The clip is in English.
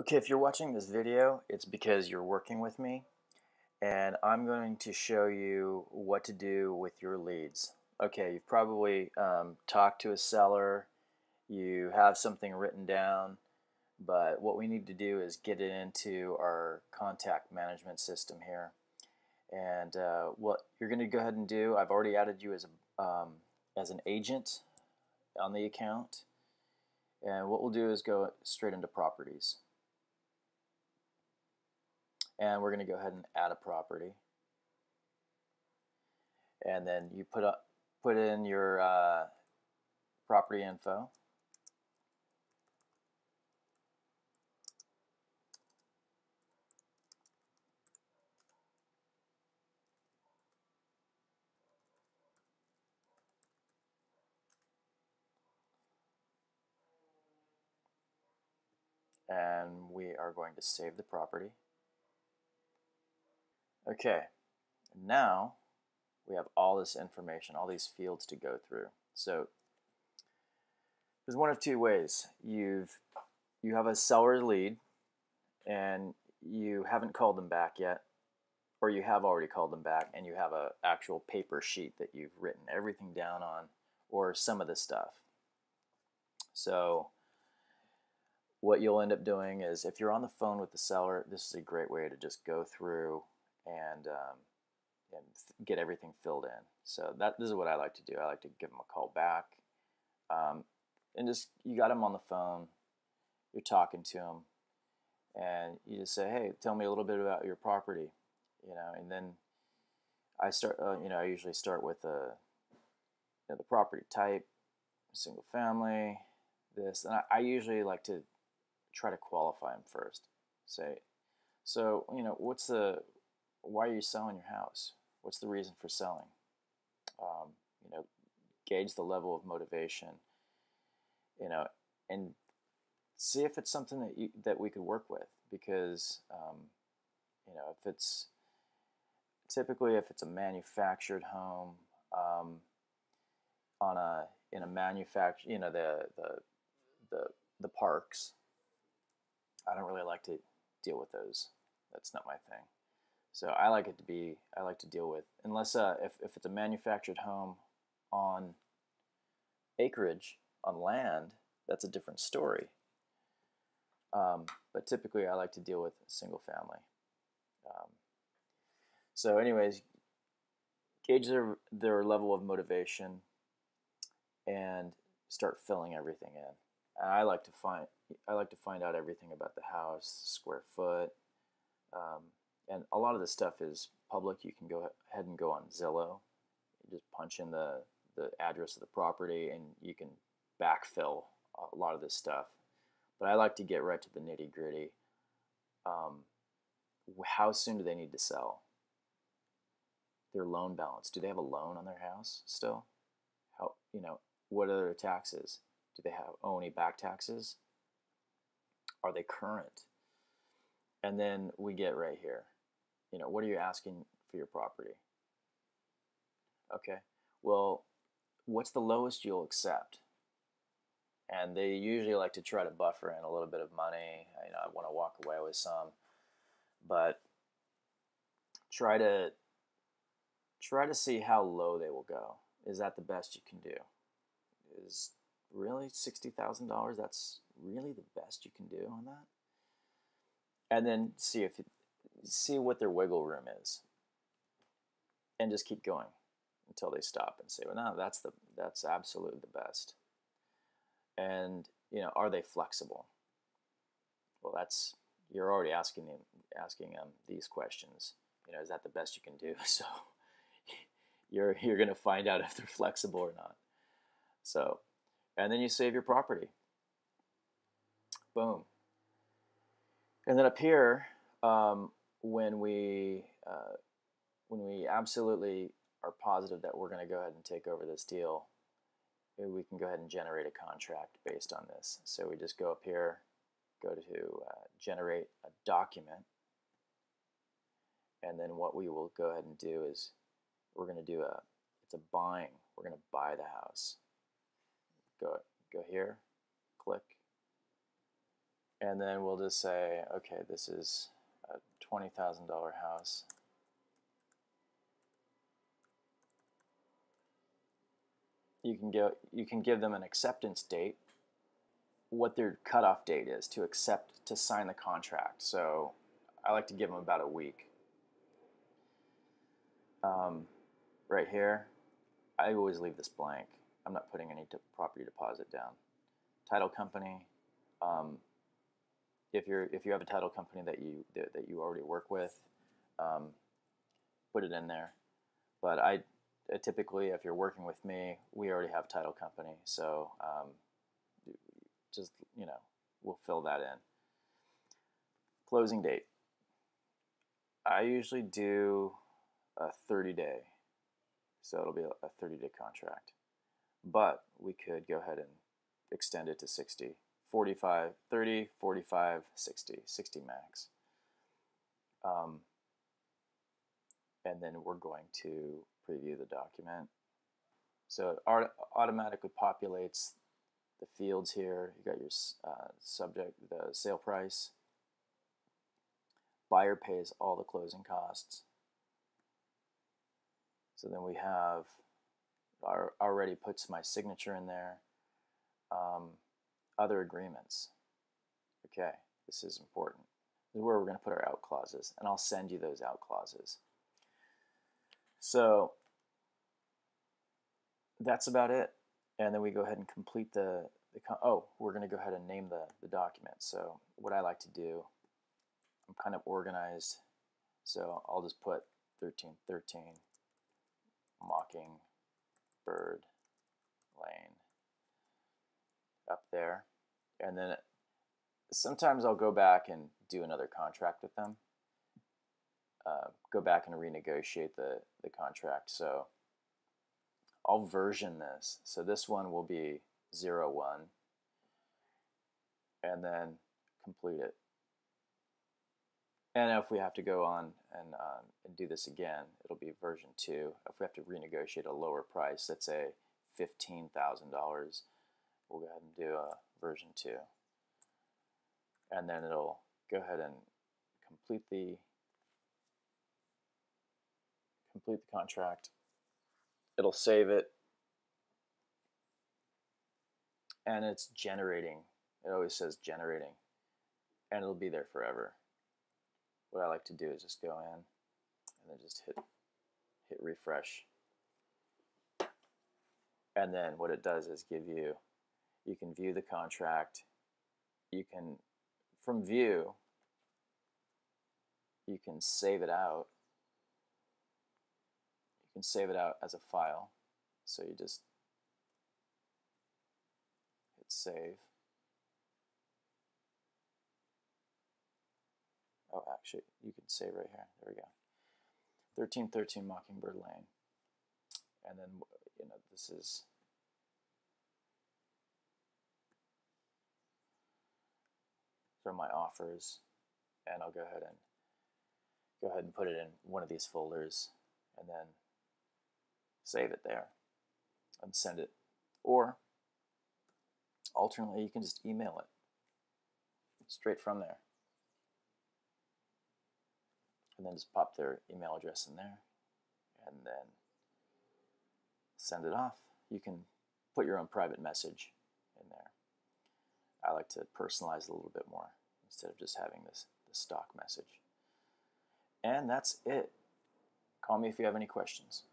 Okay, if you're watching this video, it's because you're working with me, and I'm going to show you what to do with your leads. Okay, you've probably talked to a seller, you have something written down, but what we need to do is get it into our contact management system here. And what you're going to go ahead and do, I've already added you as an agent on the account, and what we'll do is go straight into properties. And we're going to go ahead and add a property, and then you put in your property info, and we are going to save the property. Okay, now we have all this information, all these fields to go through. So there's one of two ways. You have a seller lead and you haven't called them back yet, or you have already called them back and you have an actual paper sheet that you've written everything down on, or some of the stuff. So what you'll end up doing is, if you're on the phone with the seller, this is a great way to just go through and get everything filled in. So this is what I like to do. I like to give them a call back, and just, you got them on the phone, you're talking to them, and you just say, hey, tell me a little bit about your property, and then I start, I usually start with the property type, single family, this, and I usually like to try to qualify them first. Say, so, why are you selling your house? What's the reason for selling? Gauge the level of motivation, and see if it's something that we could work with, because, if it's a manufactured home, in a manufacture, the parks, I don't really like to deal with those. That's not my thing. So I like to deal with, unless if it's a manufactured home on acreage, on land, that's a different story. But typically I like to deal with single family. So anyways, gauge their level of motivation and start filling everything in. And I like to find out everything about the house, square foot, and a lot of this stuff is public. You can go ahead and go on Zillow. You just punch in the address of the property, and you can backfill a lot of this stuff. But I like to get right to the nitty gritty. How soon do they need to sell? Their loan balance. Do they have a loan on their house still? What are their taxes? Do they owe any back taxes? Are they current? And then we get right here. What are you asking for your property? Okay, well, what's the lowest you'll accept? And they usually like to try to buffer in a little bit of money. I want to walk away with some, but try to see how low they will go. Is that the best you can do? Is really $60,000? That's really the best you can do on that? And then see what their wiggle room is, and just keep going until they stop and say, well, no, that's absolutely the best. And are they flexible? Well, you're already asking them these questions. Is that the best you can do? So you're going to find out if they're flexible or not. So, and then you save your property. Boom. And then up here, when we absolutely are positive that we're going to go ahead and take over this deal, we can go ahead and generate a contract based on this. So we just go up here, go to generate a document, and then what we will go ahead and do is we're going to do it's a buying. We're going to buy the house. Go here, click, And then we'll just say, okay, this is a $20,000 house. You can give them an acceptance date, what their cutoff date is to sign the contract. So I like to give them about a week. Right here, I always leave this blank. I'm not putting any property deposit down. Title company. If you have a title company that you already work with, put it in there. But I typically, if you're working with me, we already have title company, so just we'll fill that in. Closing date. I usually do a 30-day, so it'll be a 30-day contract. But we could go ahead and extend it to 60. 45, 30, 45, 60, 60 max. And then we're going to preview the document. So it automatically populates the fields here. You got your subject, the sale price. Buyer pays all the closing costs. So then we have, already puts my signature in there. Other agreements. Okay, this is important. This is where we're going to put our out clauses, and I'll send you those out clauses. So that's about it. And then we go ahead and complete we're going to go ahead and name the document. So what I like to do, I'm kind of organized, so I'll just put 1313 Mockingbird Lane up there. And then sometimes I'll go back and do another contract with them. Go back and renegotiate the contract. So I'll version this. So this one will be 01, and then complete it. And if we have to go on and do this again, it'll be version 2. If we have to renegotiate a lower price, let's say $15,000, we'll go ahead and do a version 2. And then it'll go ahead and complete the contract. It'll save it, and it's generating. It always says generating, and it'll be there forever. What I like to do is just go in and then just hit refresh. And then what it does is you can view the contract. You can, from view, you can save it out. You can save it out as a file. So you just hit save. Oh, actually, you can save right here. There we go. 1313 Mockingbird Lane. And then, this is my offers, and I'll go ahead and put it in one of these folders, and then save it there and send it. Or alternately, you can just email it straight from there, and then just pop their email address in there and then send it off. You can put your own private message in there. I like to personalize it a little bit more instead of just having the stock message. And that's it. Call me if you have any questions.